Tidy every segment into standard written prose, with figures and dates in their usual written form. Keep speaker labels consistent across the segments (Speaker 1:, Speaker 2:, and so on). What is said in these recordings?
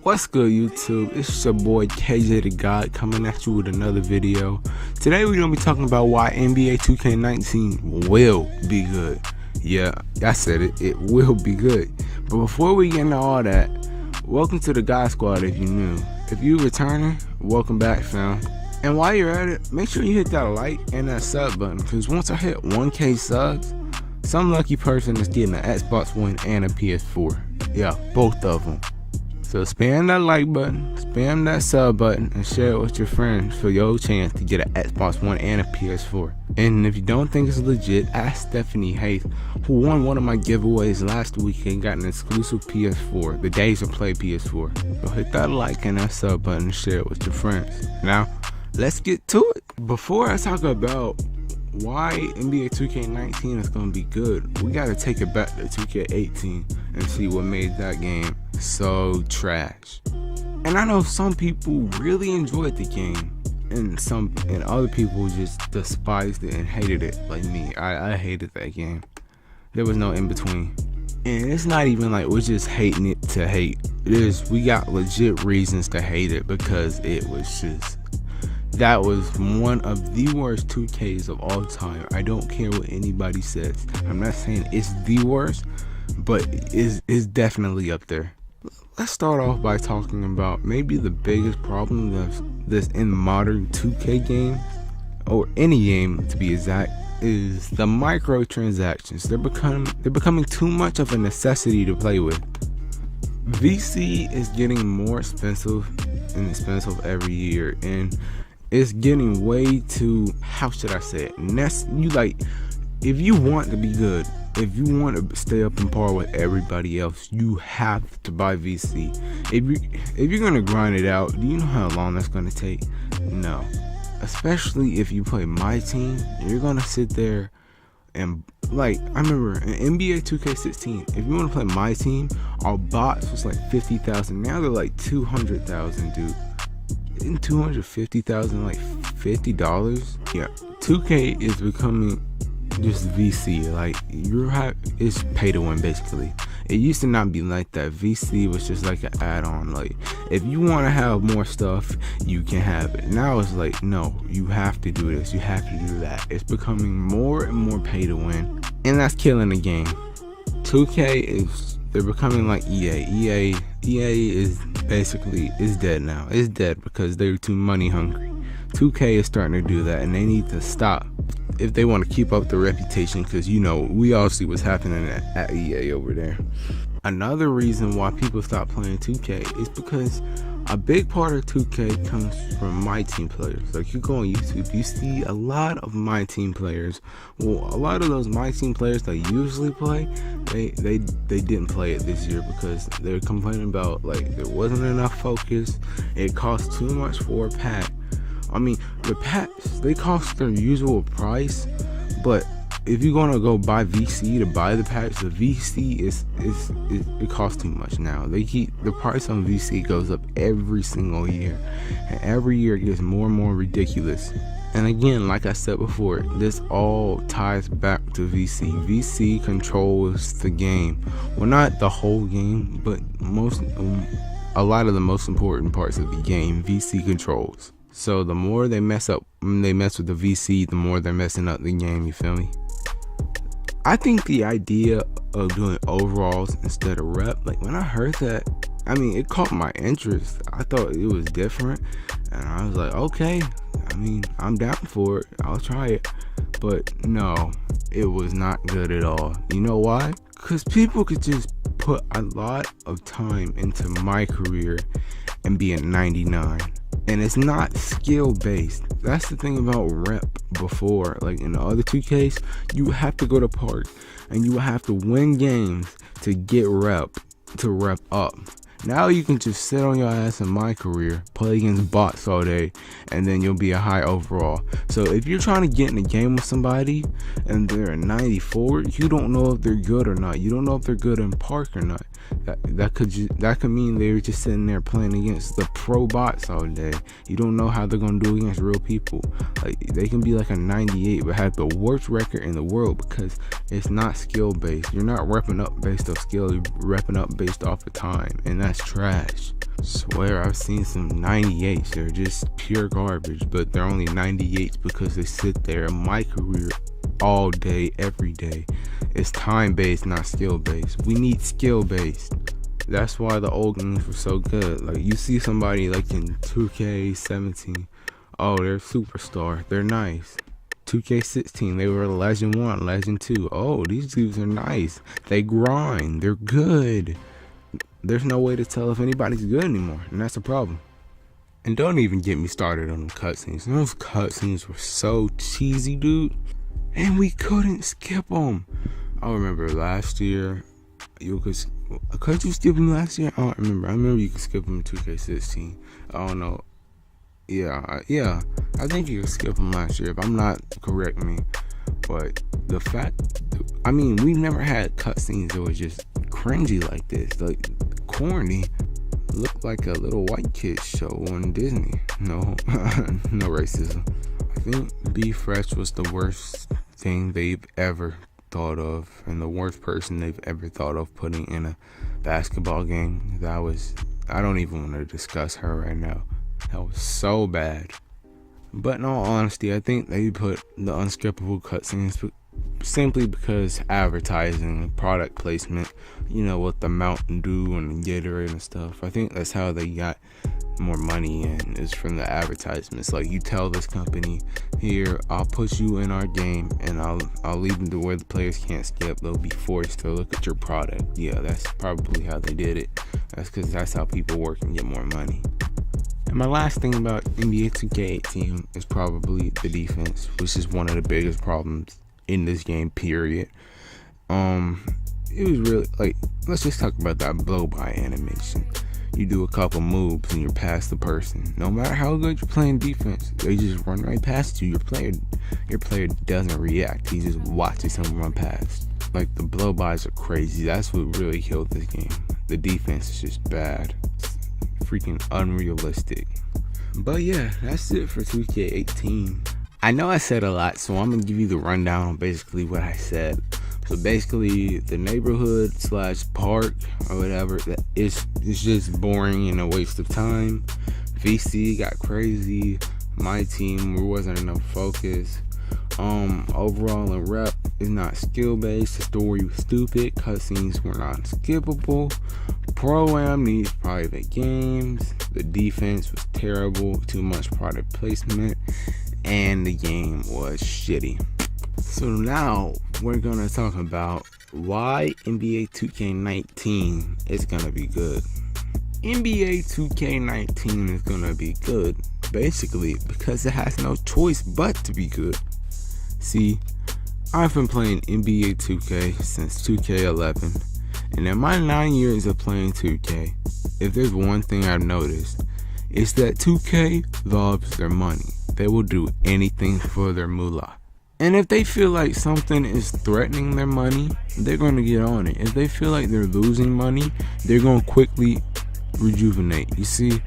Speaker 1: What's good, YouTube? It's your boy Kjthagawd coming at you with another video. Today we're gonna be talking about why NBA 2K19 will be good. Yeah, I said it. It will be good. But before we get into all that, welcome to the GAWD Squad if you're new. If you returning, welcome back, fam. And while you're at it, make sure you hit that like and that sub button, because once I hit 1K subs, some lucky person is getting an Xbox One and a PS4. Yeah, both of them. So spam that like button, spam that sub button, and share it with your friends for your chance to get an Xbox One and a PS4. And if you don't think it's legit, ask Stephanie Hayes, who won one of my giveaways last week and got an exclusive PS4, the Days of Play PS4. So hit that like and that sub button and share it with your friends. Now, let's get to it. Before I talk about why NBA 2K19 is going to be good, we got to take it back to 2K18 and see what made that game so trash. And I know some people really enjoyed the game, and other people just despised it and hated it, like me. I hated that game. There was no in between. And it's not even like we're just hating it to hate. We got legit reasons to hate it, because it was just, that was one of the worst 2Ks of all time. I don't care what anybody says. I'm not saying it's the worst, but it's definitely up there. Let's start off by talking about maybe the biggest problem that's in modern 2K games, or any game to be exact, is the microtransactions. They're becoming too much of a necessity to play with. VC is getting more expensive and expensive every year, and it's getting way too, how should I say it? If you want to be good, if you want to stay up in par with everybody else, you have to buy VC. If you're gonna grind it out, do you know how long that's gonna take? No. Especially if you play my team, you're gonna sit there and, like, I remember in NBA 2K16, if you want to play my team, our bots was like 50,000. Now they're like 200,000, dude. In 250,000, like $50. Yeah, 2K is becoming just VC. Like, it's pay to win basically. It used to not be like that. VC was just like an add-on. Like, if you want to have more stuff, you can have it. Now it's like, no, you have to do this, you have to do that. It's becoming more and more pay to win, and that's killing the game. 2K they're becoming like EA. EA is basically dead now. It's dead because they're too money hungry. 2K is starting to do that, and they need to stop if they want to keep up the reputation, because, you know, we all see what's happening at EA over there. Another reason why people stop playing 2K is because a big part of 2K comes from my team players. Like, you go on YouTube, you see a lot of my team players. Well, a lot of those my team players that usually play, they didn't play it this year because they're complaining about, like, there wasn't enough focus. It cost too much for a pack. I mean, the packs, they cost their usual price, but if you're gonna go buy VC to buy the packs, the VC it costs too much now. The price on VC goes up every single year, and every year it gets more and more ridiculous. And again, like I said before, this all ties back to VC. VC controls the game. Well, not the whole game, but a lot of the most important parts of the game, VC controls. So the more they mess with the VC, the more they're messing up the game, you feel me? I think the idea of doing overalls instead of rep, like, when I heard that, I mean, it caught my interest. I thought it was different, and I was like, okay, I mean, I'm down for it, I'll try it. But no, it was not good at all. You know why? Because people could just put a lot of time into my career and be a 99. And it's not skill based. That's the thing about rep before. Like, in the other 2Ks, you have to go to park and you have to win games to get rep up. Now you can just sit on your ass in my career, play against bots all day, and then you'll be a high overall. So if you're trying to get in a game with somebody and they're a 94, you don't know if they're good or not. You don't know if they're good in park or not. That could mean they're just sitting there playing against the pro bots all day. You don't know how they're gonna do against real people. Like, they can be like a 98 but have the worst record in the world, because it's not skill based. You're not repping up based off skill, you're repping up based off of time, and that's trash. Swear I've seen some 98s. They're just pure garbage, but they're only 98s because they sit there in my career all day, every day. It's time-based, not skill-based. We need skill-based. That's why the old games were so good. Like, you see somebody like in 2K17, oh, they're a superstar, they're nice. 2K16, they were Legend 1, Legend 2. Oh, these dudes are nice. They grind, they're good. There's no way to tell if anybody's good anymore, and that's a problem. And don't even get me started on the cutscenes. Those cutscenes were so cheesy, dude, and we couldn't skip them. I remember last year, could you skip them last year? I don't remember. I remember you could skip them in 2K16. I don't know. Yeah, I think you could skip them last year, if I'm not, correct me. But the fact, I mean, we never had cutscenes that was just cringy like this, like corny. Looked like a little white kid show on Disney. No, no racism. I think Be Fresh was the worst thing they've ever thought of, and the worst person they've ever thought of putting in a basketball game. I don't even want to discuss her right now. That was so bad. But in all honesty, I think they put the unskippable cutscenes simply because advertising, product placement, with the Mountain Dew and the Gatorade and stuff. I think that's how they got more money in, is from the advertisements. Like, you tell this company, here, I'll put you in our game and I'll leave them to where the players can't skip. They'll be forced to look at your product. Yeah, that's probably how they did it. That's because that's how people work and get more money. And my last thing about NBA 2K18 is probably the defense, which is one of the biggest problems in this game, period. It was really, like, let's just talk about that blow by animation. You do a couple moves and you're past the person. No matter how good you're playing defense, they just run right past you. Your player doesn't react. He just watches him run past. Like, the blow bys are crazy. That's what really killed this game. The defense is just bad. It's freaking unrealistic. But yeah, that's it for 2K18. I know I said a lot, so I'm gonna give you the rundown on basically what I said. So basically, the neighborhood / park or whatever, it's just boring and a waste of time. VC got crazy. My team, there wasn't enough focus. Overall in rep is not skill based. The story was stupid. Cutscenes were not skippable. Pro-Am needs private games. The defense was terrible. Too much product placement. And the game was shitty. So now we're gonna talk about why NBA 2K19 is gonna be good. NBA 2K19 is gonna be good basically because it has no choice but to be good. See, I've been playing NBA 2K since 2K11, and in my 9 years of playing 2K, if there's one thing I've noticed, it's that 2K loves their money. They will do anything for their moolah. And if they feel like something is threatening their money, they're going to get on it. If they feel like they're losing money, they're going to quickly rejuvenate. You see,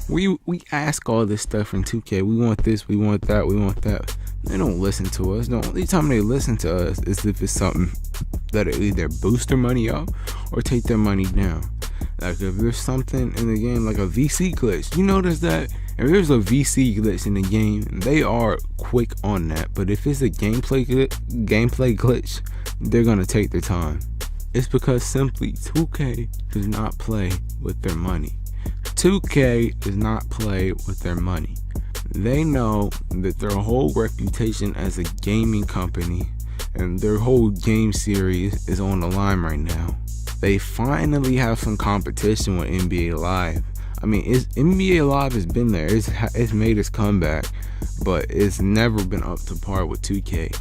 Speaker 1: we ask all this stuff in 2K. We want this, we want that, we want that. They don't listen to us. The only time they listen to us is if it's something that'll either boost their money up or take their money down. Like, if there's something in the game like a VC glitch, you notice that if there's a VC glitch in the game, they are quick on that. But if it's a gameplay glitch, they're gonna take their time. It's because simply 2K does not play with their money. 2K does not play with their money. They know that their whole reputation as a gaming company and their whole game series is on the line right now. They finally have some competition with NBA Live. I mean, NBA Live has been there. It's made its comeback, but it's never been up to par with 2K.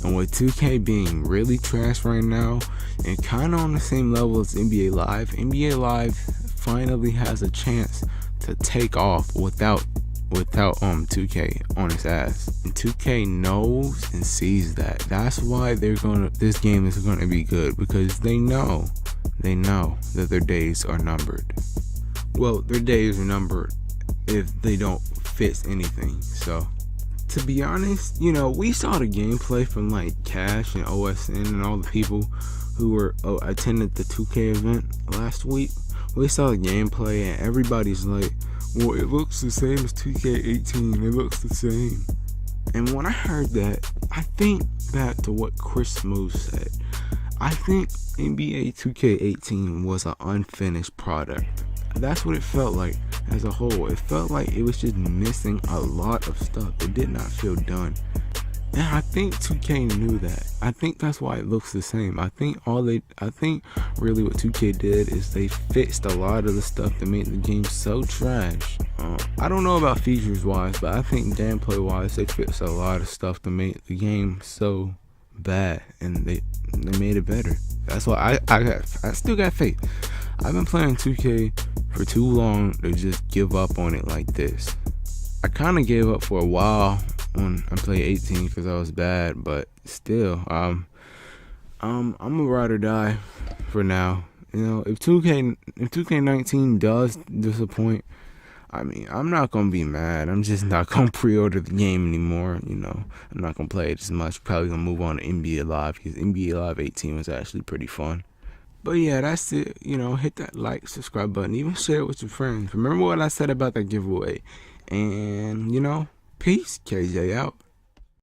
Speaker 1: And with 2K being really trash right now and kind of on the same level as NBA Live finally has a chance to take off without 2K on its ass. And 2K knows and sees that. That's why this game is gonna be good, because they know that their days are numbered. Well, their days are numbered if they don't fix anything. So, to be honest, we saw the gameplay from like Cash and OSN and all the people who were attended the 2K event last week. we saw the gameplay and everybody's like, well, it looks the same as 2K18. It looks the same. And when I heard that, I think back to what Chris Smooth said. I think NBA 2K18 was an unfinished product. That's what it felt like as a whole. It felt like it was just missing a lot of stuff. It did not feel done. And I think 2K knew that. I think that's why it looks the same. I think really what 2K did is they fixed a lot of the stuff that made the game so trash. I don't know about features wise, but I think gameplay wise they fixed a lot of stuff to make the game so bad, and they made it better. That's why I still got faith. I've been playing 2K for too long to just give up on it like this. I kind of gave up for a while when I played 18 because I was bad, but still, I'm a ride or die for now. You know, if 2K19 does disappoint, I mean, I'm not gonna be mad. I'm just not gonna pre-order the game anymore. You know, I'm not gonna play it as much. Probably gonna move on to NBA Live because NBA Live 18 was actually pretty fun. But yeah, that's it. You know, hit that like, subscribe button, even share it with your friends. Remember what I said about that giveaway. And, you know, peace. KJ out.